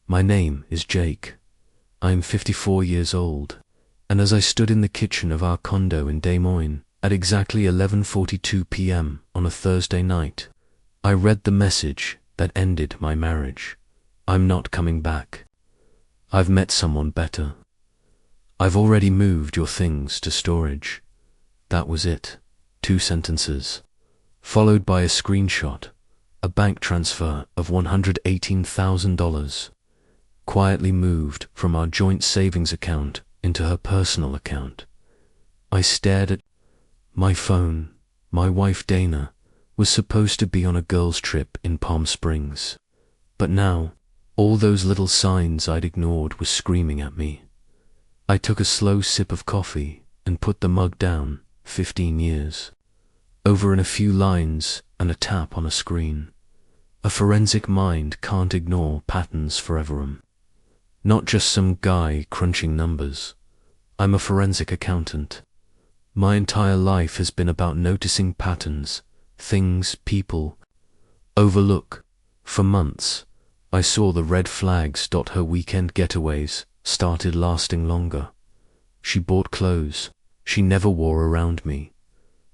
My name is Jake. I am 54 years old, and as I stood in the kitchen of our condo in Des Moines at exactly 11:42 p.m. on a Thursday night, I read the message that ended my marriage. I'm not coming back. I've met someone better. I've already moved your things to storage. That was it. 2 sentences, followed by a screenshot, a bank transfer of $118,000, quietly moved from our joint savings account into her personal account. I stared at my phone. My wife Dana was supposed to be on a girls' trip in Palm Springs, but now all those little signs I'd ignored were screaming at me. I took a slow sip of coffee and put the mug down. 15 years. Over in a few lines and a tap on a screen. A forensic mind can't ignore patterns forever. Not just some guy crunching numbers. I'm a forensic accountant. My entire life has been about noticing patterns, things people overlook. For months, I saw the red flags. Her weekend getaways started lasting longer. She bought clothes she never wore around me.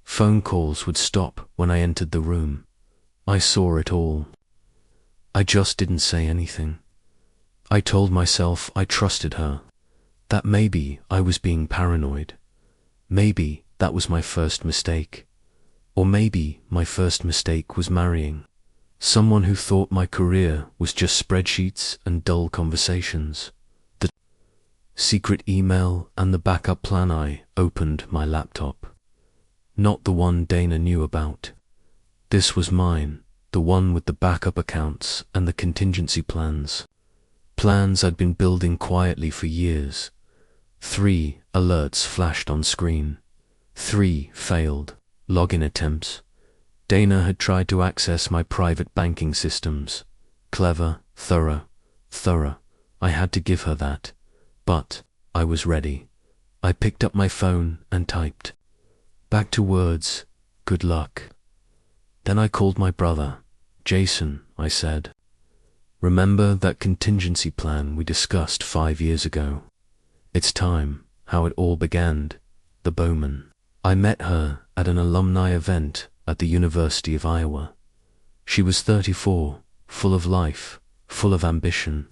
Phone calls would stop when I entered the room. I saw it all. I just didn't say anything. I told myself I trusted her, that maybe I was being paranoid. Maybe that was my first mistake. Or maybe my first mistake was marrying someone who thought my career was just spreadsheets and dull conversations. The secret email and the backup plan. I opened my laptop. Not the one Dana knew about. This was mine, the one with the backup accounts and the contingency plans. Plans I'd been building quietly for years. 3 alerts flashed on screen. 3 failed login attempts. Dana had tried to access my private banking systems. Clever, thorough. I had to give her that. But I was ready. I picked up my phone and typed. Back to words. Good luck. Then I called my brother. Jason, I said. Remember that contingency plan we discussed 5 years ago? It's time. How it all began. The Bowman. I met her at an alumni event at the University of Iowa. She was 34, full of life, full of ambition.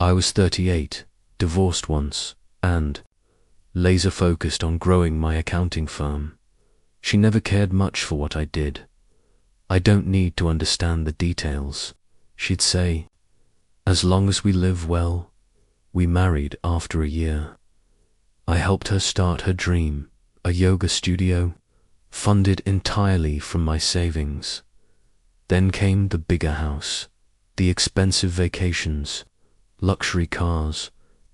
I was 38, divorced once, and laser-focused on growing my accounting firm. She never cared much for what I did. I don't need to understand the details, she'd say. As long as we live well. We married after a year. I helped her start her dream, a yoga studio, funded entirely from my savings. Then came the bigger house, the expensive vacations, luxury cars.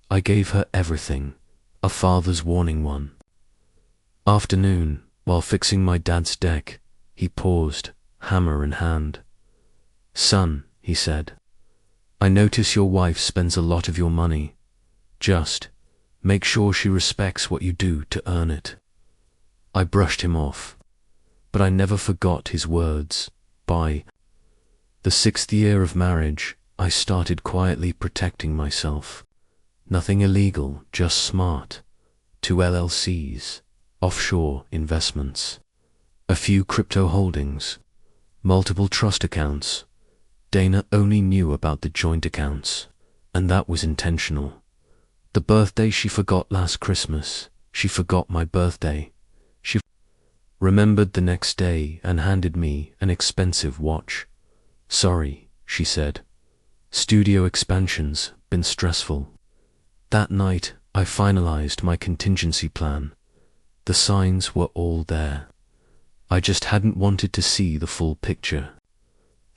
I gave her everything, a father's warning one. Afternoon, while fixing my dad's deck, he paused, hammer in hand. Son, he said, I notice your wife spends a lot of your money. Just make sure she respects what you do to earn it. I brushed him off, but I never forgot his words. By the 6th year of marriage, I started quietly protecting myself. Nothing illegal, just smart. 2 LLCs, offshore investments, a few crypto holdings, multiple trust accounts. Dana only knew about the joint accounts, and that was intentional. The birthday she forgot last Christmas, she forgot my birthday. She remembered the next day and handed me an expensive watch. Sorry, she said. Studio expansion's been stressful. That night, I finalized my contingency plan. The signs were all there. I just hadn't wanted to see the full picture.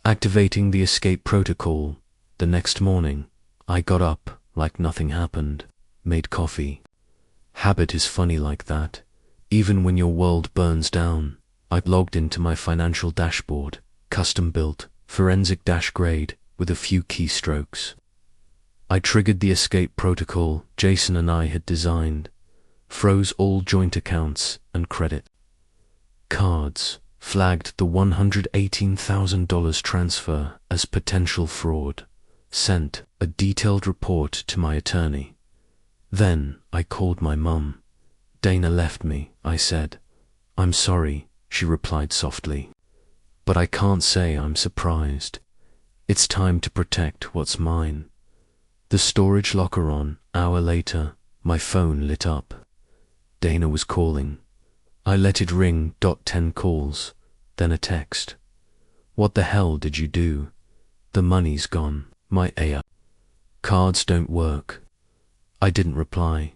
Activating the escape protocol, the next morning, I got up like nothing happened, made coffee. Habit is funny like that. Even when your world burns down, I logged into my financial dashboard, custom-built, forensic-grade, with a few keystrokes. I triggered the escape protocol Jason and I had designed, froze all joint accounts and credit cards, flagged the $118,000 transfer as potential fraud, sent a detailed report to my attorney. Then I called my mum. "Dana left me," I said. "I'm sorry," she replied softly. "But I can't say I'm surprised. It's time to protect what's mine." The storage locker on. Hour later, my phone lit up. Dana was calling. I let it ring. 10 calls, then a text. "What the hell did you do? The money's gone. My AR cards don't work." I didn't reply.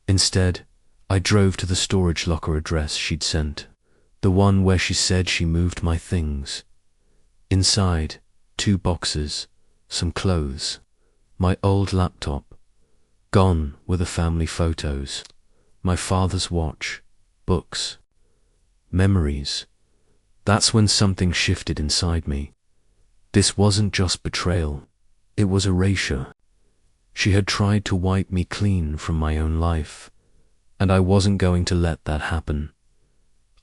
Instead, I drove to the storage locker address she'd sent, the one where she said she moved my things. Inside, 2 boxes, some clothes, my old laptop, gone were the family photos, my father's watch, books, memories. That's when something shifted inside me. This wasn't just betrayal, it was erasure. She had tried to wipe me clean from my own life, and I wasn't going to let that happen.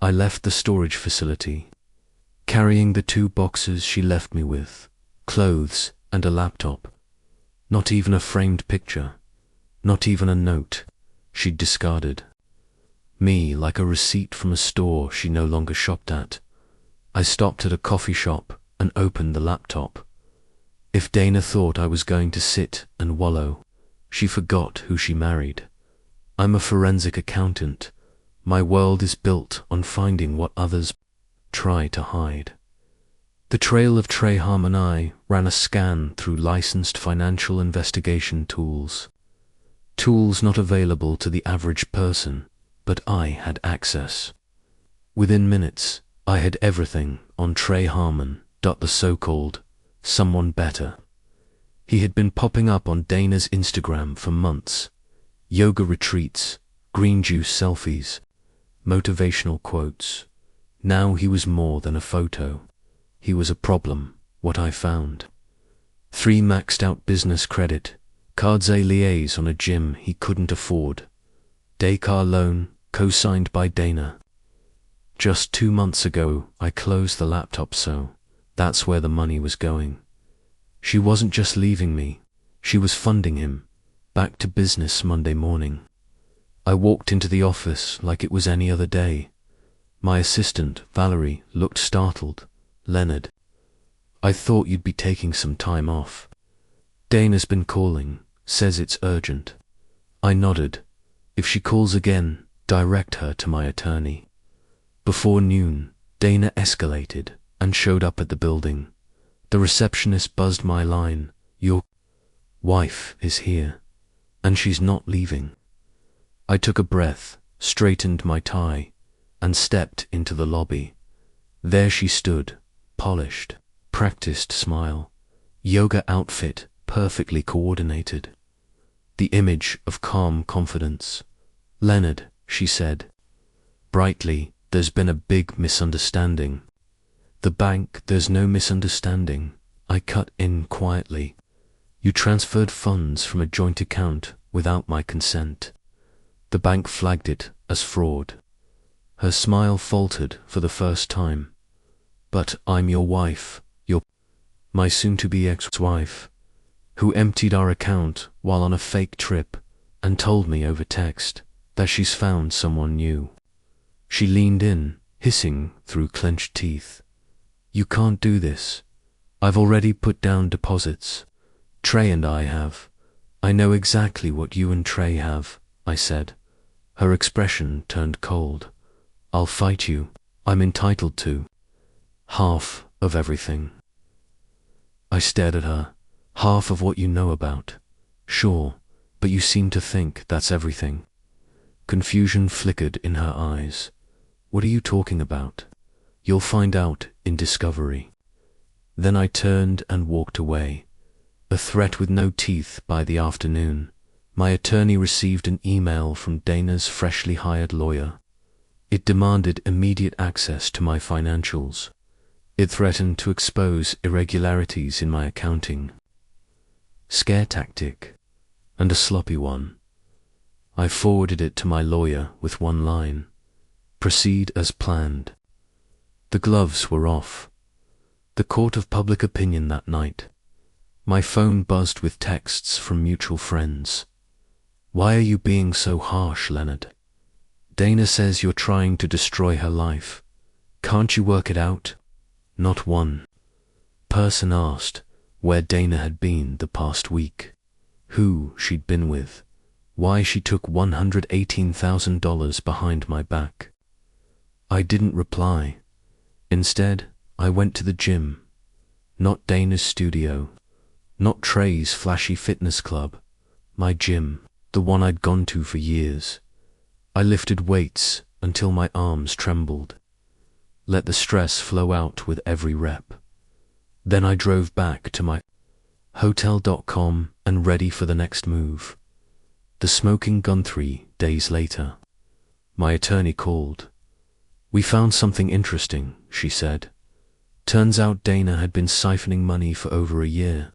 I left the storage facility, carrying the 2 boxes she left me with, clothes and a laptop. Not even a framed picture, not even a note she'd discarded. Me like a receipt from a store she no longer shopped at. I stopped at a coffee shop and opened the laptop. If Dana thought I was going to sit and wallow, she forgot who she married. I'm a forensic accountant. My world is built on finding what others try to hide. The trail of Trey Harm and I ran a scan through licensed financial investigation tools. Tools not available to the average person, but I had access. Within minutes, I had everything on Trey Harmon, the so-called someone better. He had been popping up on Dana's Instagram for months. Yoga retreats, green juice selfies, motivational quotes. Now he was more than a photo. He was a problem, what I found. 3 maxed out business credit, cards a liaise on a gym he couldn't afford. Daycar loan, co-signed by Dana. Just 2 months ago, I closed the laptop, so that's where the money was going. She wasn't just leaving me, she was funding him. Back to business Monday morning. I walked into the office like it was any other day. My assistant, Valerie, looked startled. "Leonard, I thought you'd be taking some time off." "Dana's been calling, says it's urgent." I nodded. "If she calls again, direct her to my attorney." Before noon, Dana escalated and showed up at the building. The receptionist buzzed my line, "Your wife is here, and she's not leaving." I took a breath, straightened my tie, and stepped into the lobby. There she stood, polished, practiced smile, yoga outfit perfectly coordinated. The image of calm confidence. "Leonard," she said brightly, "there's been a big misunderstanding." "The bank, there's no misunderstanding," I cut in quietly. "You transferred funds from a joint account without my consent." The bank flagged it as fraud. Her smile faltered for the first time. "But I'm your wife, my soon-to-be ex-wife, who emptied our account while on a fake trip and told me over text that she's found someone new." She leaned in, hissing through clenched teeth. "You can't do this. I've already put down deposits. Trey and I have. I know exactly what you and Trey have," I said. Her expression turned cold. "I'll fight you. I'm entitled to half of everything." I stared at her. "Half of what you know about. Sure, but you seem to think that's everything." Confusion flickered in her eyes. "What are you talking about?" "You'll find out in discovery." Then I turned and walked away. A threat with no teeth. By the afternoon, my attorney received an email from Dana's freshly hired lawyer. It demanded immediate access to my financials. It threatened to expose irregularities in my accounting. Scare tactic, and a sloppy one. I forwarded it to my lawyer with one line: "Proceed as planned." The gloves were off. The court of public opinion that night. My phone buzzed with texts from mutual friends. Why are you being so harsh, Leonard? Dana says you're trying to destroy her life. Can't you work it out? Not one person asked where Dana had been the past week, who she'd been with, why she took $118,000 behind my back. I didn't reply. Instead, I went to the gym. Not Dana's studio, not Trey's flashy fitness club, my gym, the one I'd gone to for years. I lifted weights until my arms trembled. Let the stress flow out with every rep. Then I drove back to my hotel.com and ready for the next move. The smoking gun 3 days later. My attorney called. We found something interesting, she said. Turns out Dana had been siphoning money for over a year.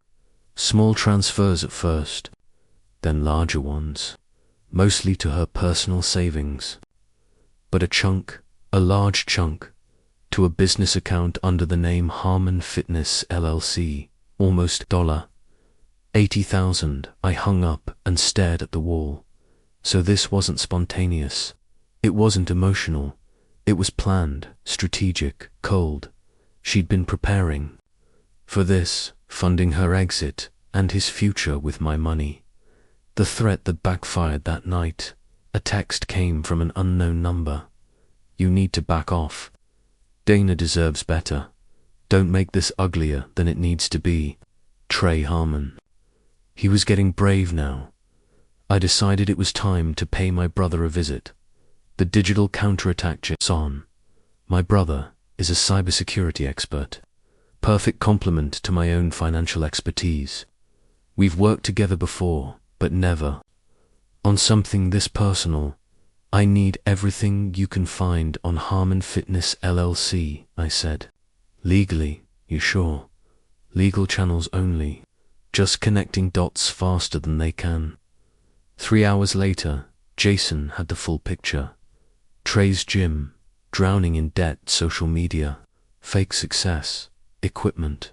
Small transfers at first, then larger ones, mostly to her personal savings. But a large chunk, to a business account under the name Harmon Fitness LLC, almost $80,000. I hung up and stared at the wall. So this wasn't spontaneous. It wasn't emotional. It was planned, strategic, cold. She'd been preparing for this, funding her exit and his future with my money. The threat that backfired that night. A text came from an unknown number. You need to back off. Dana deserves better. Don't make this uglier than it needs to be. Trey Harmon. He was getting brave now. I decided it was time to pay my brother a visit. The digital counterattack chip's on. My brother is a cybersecurity expert. Perfect complement to my own financial expertise. We've worked together before, but never on something this personal. I need everything you can find on Harmon Fitness LLC, I said. Legally, you sure? Legal channels only. Just connecting dots faster than they can. 3 hours later, Jason had the full picture. Trey's gym, drowning in debt, social media, fake success, equipment,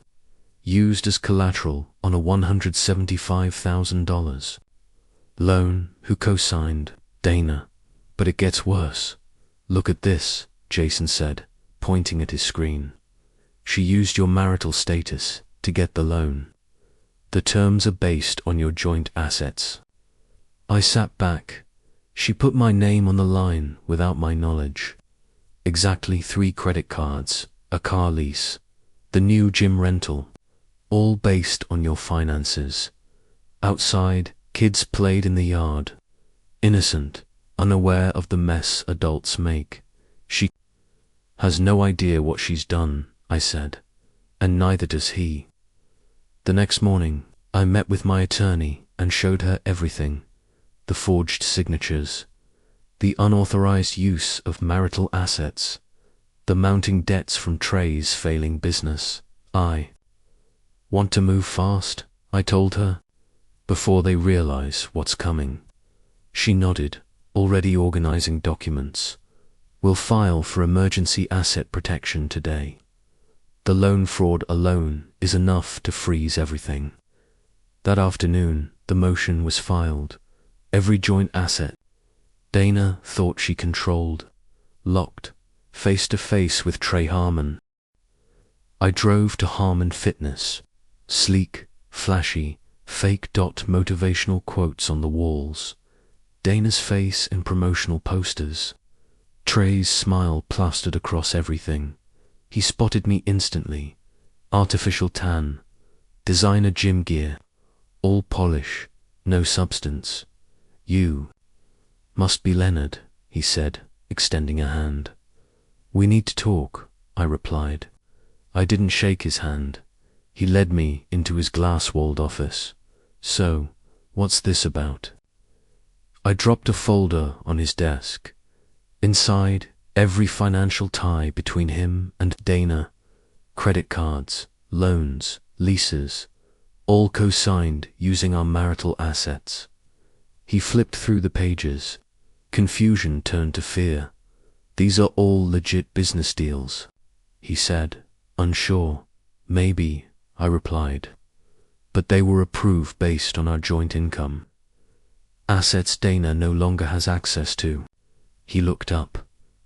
used as collateral on a $175,000 loan. Who co-signed? Dana. But it gets worse. Look at this, Jason said, pointing at his screen. She used your marital status to get the loan. The terms are based on your joint assets. I sat back. She put my name on the line without my knowledge. Exactly 3 credit cards, a car lease, the new gym rental, all based on your finances. Outside, kids played in the yard. Innocent, unaware of the mess adults make. She has no idea what she's done, I said, and neither does he. The next morning, I met with my attorney and showed her everything. The forged signatures, the unauthorized use of marital assets, the mounting debts from Trey's failing business. I want to move fast, I told her, before they realize what's coming. She nodded, already organizing documents. We'll file for emergency asset protection today. The loan fraud alone is enough to freeze everything. That afternoon, the motion was filed. Every joint asset Dana thought she controlled, locked, face to face with Trey Harmon. I drove to Harmon Fitness. Sleek, flashy, fake motivational quotes on the walls. Dana's face in promotional posters. Trey's smile plastered across everything. He spotted me instantly. Artificial tan, designer gym gear, all polish, no substance. You must be Leonard, he said, extending a hand. We need to talk, I replied. I didn't shake his hand. He led me into his glass-walled office. So, what's this about? I dropped a folder on his desk. Inside, every financial tie between him and Dana. Credit cards, loans, leases, all co-signed using our marital assets. He flipped through the pages. Confusion turned to fear. These are all legit business deals, he said, unsure. Maybe, I replied. but they were approved based on our joint income. Assets Dana no longer has access to. He looked up.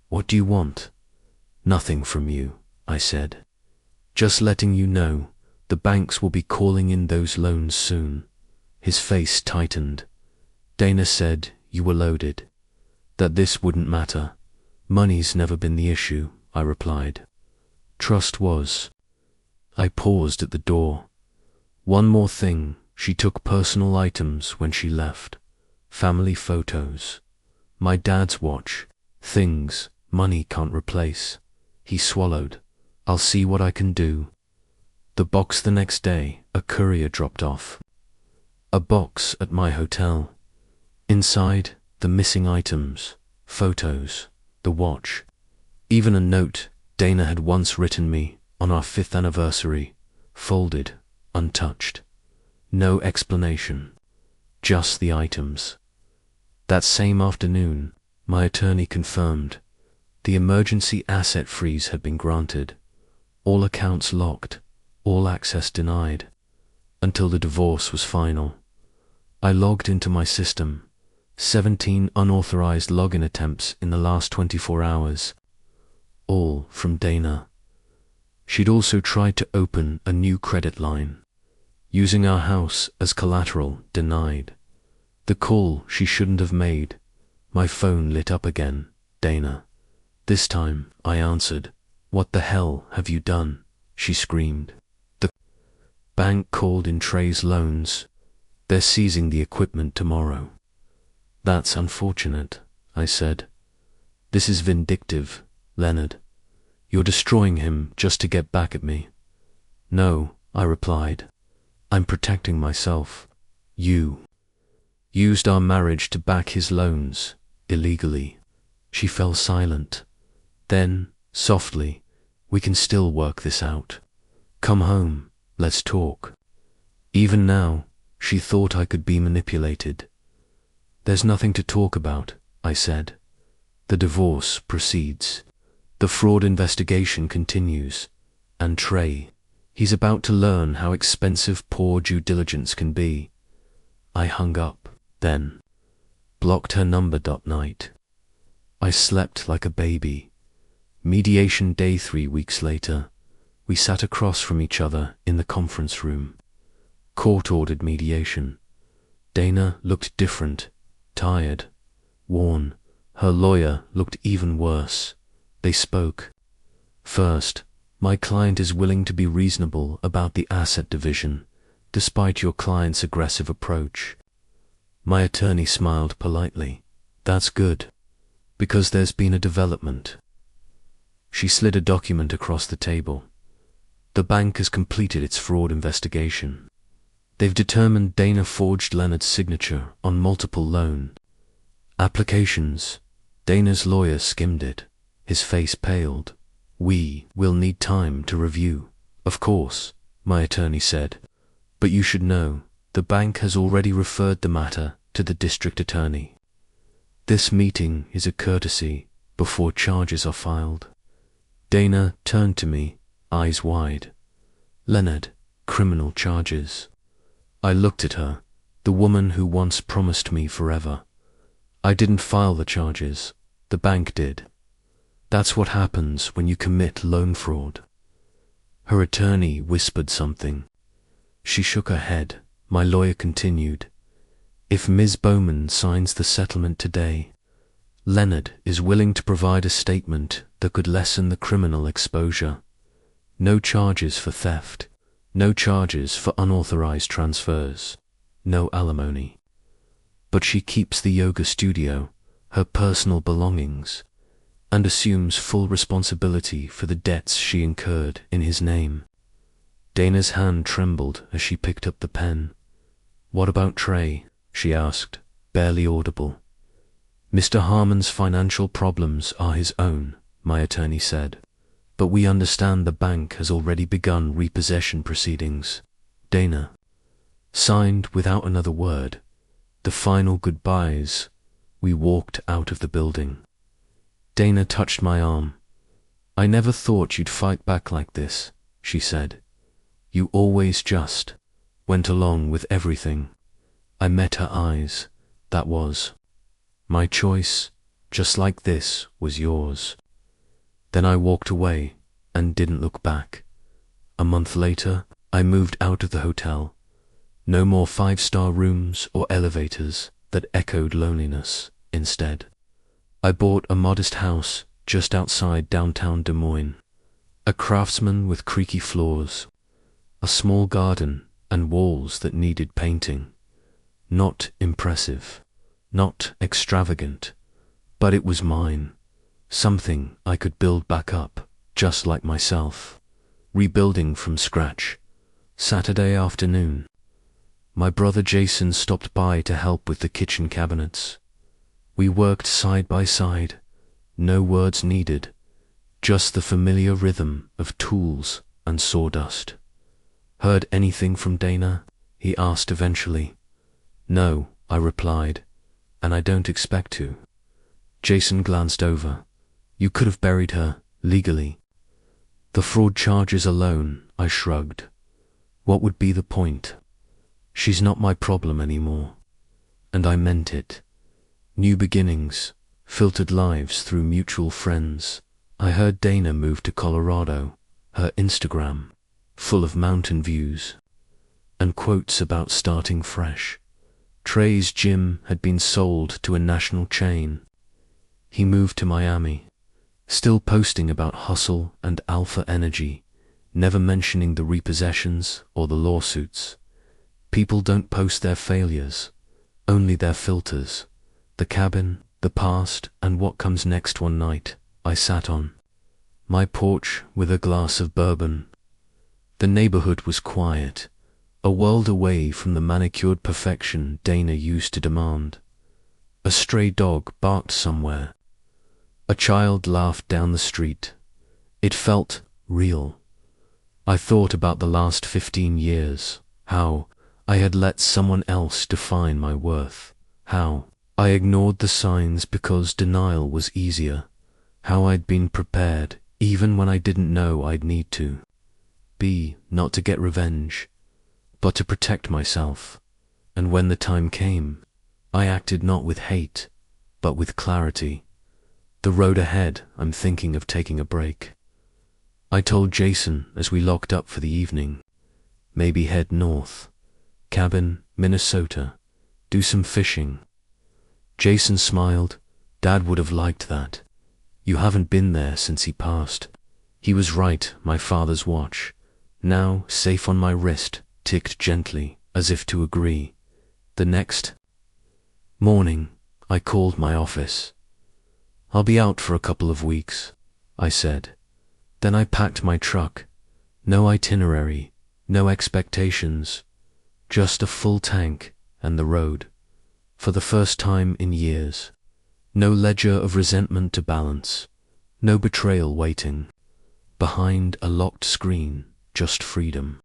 What do you want? Nothing from you, I said. Just letting you know, the banks will be calling in those loans soon. His face tightened. Dana said you were loaded, that this wouldn't matter. Money's never been the issue, I replied. Trust was. I paused at the door. One more thing, she took personal items when she left. Family photos. My dad's watch. Things money can't replace. He swallowed. I'll see what I can do. The box the next day, a courier dropped off. A box at my hotel. Inside, the missing items, photos, the watch. Even a note Dana had once written me on our 5th anniversary, folded, untouched. No explanation. Just the items. That same afternoon, my attorney confirmed the emergency asset freeze had been granted. All accounts locked, all access denied, until the divorce was final. I logged into my system. 17 unauthorized login attempts in the last 24 hours. All from Dana. She'd also tried to open a new credit line, using our house as collateral, denied. The call she shouldn't have made. My phone lit up again. Dana. This time, I answered. What the hell have you done? She screamed. The bank called in Trey's loans. They're seizing the equipment tomorrow. That's unfortunate, I said. This is vindictive, Leonard. You're destroying him just to get back at me. No, I replied. I'm protecting myself. You used our marriage to back his loans, illegally. She fell silent. Then, softly, we can still work this out. Come home, let's talk. Even now, she thought I could be manipulated. There's nothing to talk about, I said. The divorce proceeds. The fraud investigation continues. And Trey, he's about to learn how expensive poor due diligence can be. I hung up, then blocked her number. Night. I slept like a baby. Mediation day 3 weeks later. We sat across from each other in the conference room. Court-ordered mediation. Dana looked different, tired, worn. Her lawyer looked even worse. They spoke. First, my client is willing to be reasonable about the asset division, despite your client's aggressive approach. My attorney smiled politely. That's good, because there's been a development. She slid a document across the table. The bank has completed its fraud investigation. They've determined Dana forged Leonard's signature on multiple loan applications. Dana's lawyer skimmed it. His face paled. We will need time to review. Of course, my attorney said. But you should know, the bank has already referred the matter to the district attorney. This meeting is a courtesy before charges are filed. Dana turned to me, eyes wide. Leonard, criminal charges. I looked at her, the woman who once promised me forever. I didn't file the charges. The bank did. That's what happens when you commit loan fraud. Her attorney whispered something. She shook her head. My lawyer continued. If Ms. Bowman signs the settlement today, Leonard is willing to provide a statement that could lessen the criminal exposure. No charges for theft. No charges for unauthorized transfers. No alimony. But she keeps the yoga studio, her personal belongings, and assumes full responsibility for the debts she incurred in his name. Dana's hand trembled as she picked up the pen. What about Trey? She asked, barely audible. Mr. Harmon's financial problems are his own, my attorney said. But we understand the bank has already begun repossession proceedings. Dana signed without another word. The final goodbyes. We walked out of the building. Dana touched my arm. I never thought you'd fight back like this, she said. You always just went along with everything. I met her eyes. That was my choice, just like this was yours. Then I walked away and didn't look back. A month later, I moved out of the hotel. No more 5-star rooms or elevators that echoed loneliness. Instead, I bought a modest house just outside downtown Des Moines. A craftsman with creaky floors, a small garden and walls that needed painting. Not impressive, not extravagant, but it was mine. Something I could build back up, just like myself. Rebuilding from scratch. Saturday afternoon. My brother Jason stopped by to help with the kitchen cabinets. We worked side by side, no words needed, just the familiar rhythm of tools and sawdust. "Heard anything from Dana?" he asked eventually. "No," I replied, "and I don't expect to." Jason glanced over. "You could have buried her, legally." "The fraud charges alone," I shrugged. "What would be the point? She's not my problem anymore." And I meant it. New beginnings, filtered lives through mutual friends. I heard Dana moved to Colorado, her Instagram full of mountain views and quotes about starting fresh. Trey's gym had been sold to a national chain. He moved to Miami, still posting about hustle and alpha energy, never mentioning the repossessions or the lawsuits. People don't post their failures, only their filters. The cabin, the past, and what comes next. One night, I sat on my porch with a glass of bourbon. The neighborhood was quiet, a world away from the manicured perfection Dana used to demand. A stray dog barked somewhere. A child laughed down the street. It felt real. I thought about the last 15 years, how I had let someone else define my worth, how I ignored the signs because denial was easier, how I'd been prepared even when I didn't know I'd need to be, not to get revenge, but to protect myself. And when the time came, I acted not with hate, but with clarity. The road ahead, I'm thinking of taking a break. I told Jason as we locked up for the evening, maybe head north, cabin, Minnesota, do some fishing. Jason smiled. "Dad would have liked that. You haven't been there since he passed." He was right. My father's watch, now safe on my wrist, ticked gently, as if to agree. The next morning, I called my office. "I'll be out for a couple of weeks," I said. Then I packed my truck. No itinerary, no expectations, just a full tank and the road. For the first time in years. No ledger of resentment to balance, no betrayal waiting. Behind a locked screen, just freedom.